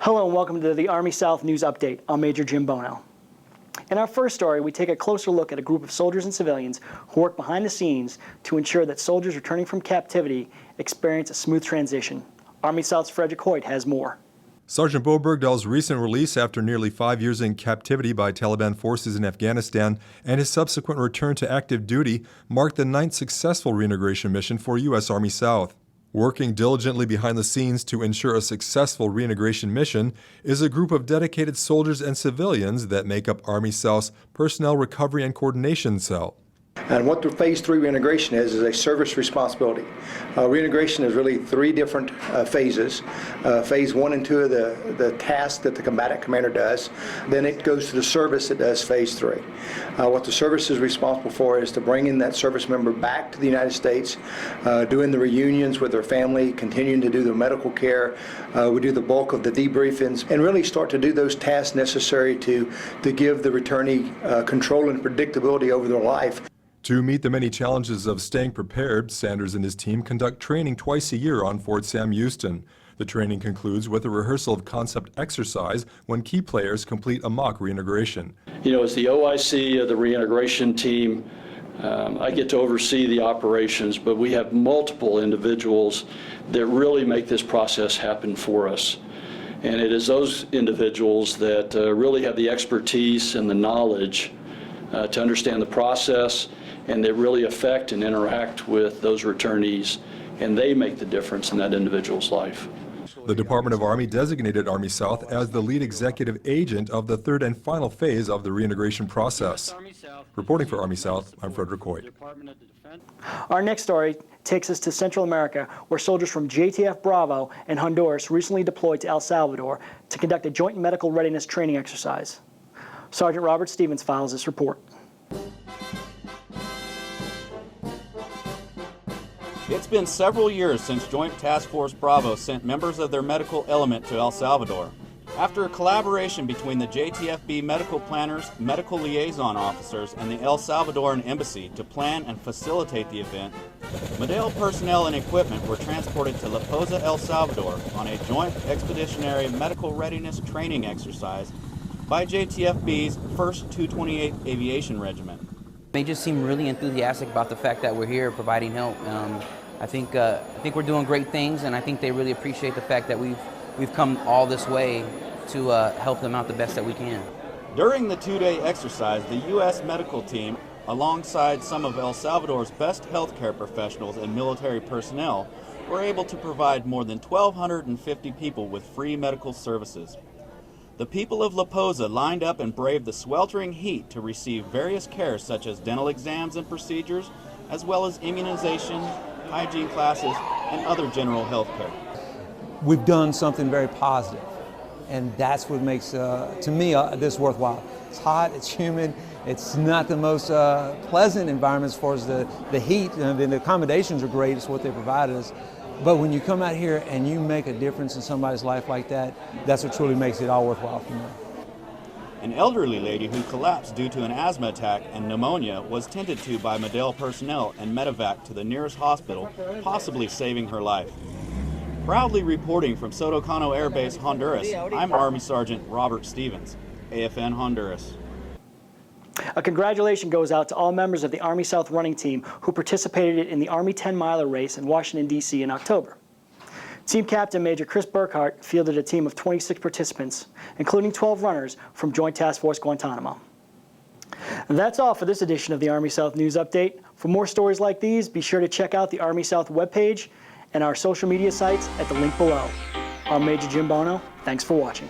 Hello and welcome to the Army South News Update. I'm Major Jim Bono. In our first story, we take a closer look at a group of soldiers and civilians who work behind the scenes to ensure that soldiers returning from captivity experience a smooth transition. Army South's Frederick Hoyt has more. Sergeant Bo Bergdahl's recent release after nearly 5 years in captivity by Taliban forces in Afghanistan and his subsequent return to active duty marked the 9th successful reintegration mission for U.S. Army South. Working diligently behind the scenes to ensure a successful reintegration mission is a group of dedicated soldiers and civilians that make up Army South's Personnel Recovery and Coordination Cell. And what the Phase 3 reintegration is a service responsibility. Reintegration is really 3 different phases. Phase 1 and 2 are the tasks that the combatant commander does. Then it goes to the service that does Phase 3. What the service is responsible for is to bring in that service member back to the United States, doing the reunions with their family, continuing to do the medical care. We do the bulk of the debriefings and really start to do those tasks necessary to give the returnee control and predictability over their life. To meet the many challenges of staying prepared, Sanders and his team conduct training twice a year on Fort Sam Houston. The training concludes with a rehearsal of concept exercise when key players complete a mock reintegration. You know, as the OIC of the reintegration team, I get to oversee the operations, but we have multiple individuals that really make this process happen for us. And it is those individuals that really have the expertise and the knowledge to understand the process, and they really affect and interact with those returnees, and they make the difference in that individual's life. The Department of Army designated Army South as the lead executive agent of the 3rd and final phase of the reintegration process. Reporting for Army South, I'm Frederick Hoyt. Our next story takes us to Central America, where soldiers from JTF Bravo and Honduras recently deployed to El Salvador to conduct a joint medical readiness training exercise. Sergeant Robert Stevens files this report. It's been several years since Joint Task Force Bravo sent members of their medical element to El Salvador. After a collaboration between the JTFB medical planners, medical liaison officers, and the El Salvadoran Embassy to plan and facilitate the event, Medell personnel and equipment were transported to La Poza, El Salvador on a joint expeditionary medical readiness training exercise by JTFB's 1st 228 Aviation Regiment. They just seem really enthusiastic about the fact that we're here providing help. I think we're doing great things, and I think they really appreciate the fact that we've come all this way to help them out the best that we can. During the 2-day exercise, the U.S. medical team, alongside some of El Salvador's best healthcare professionals and military personnel, were able to provide more than 1,250 people with free medical services. The people of La Poza lined up and braved the sweltering heat to receive various cares such as dental exams and procedures, as well as immunization, hygiene classes, and other general health care. We've done something very positive, and that's what makes, to me, this worthwhile. It's hot, it's humid, it's not the most pleasant environment as far as the heat, and the accommodations are great, it's what they provided us. But when you come out here and you make a difference in somebody's life like that, that's what truly makes it all worthwhile for me. An elderly lady who collapsed due to an asthma attack and pneumonia was tended to by Medell personnel and medevac to the nearest hospital, possibly saving her life. Proudly reporting from Sotocano Air Base, Honduras, I'm Army Sergeant Robert Stevens, AFN Honduras. A congratulations goes out to all members of the Army South running team who participated in the Army 10-miler race in Washington, D.C. in October. Team Captain Major Chris Burkhart fielded a team of 26 participants, including 12 runners from Joint Task Force Guantanamo. And that's all for this edition of the Army South News Update. For more stories like these, be sure to check out the Army South webpage and our social media sites at the link below. I'm Major Jim Bono. Thanks for watching.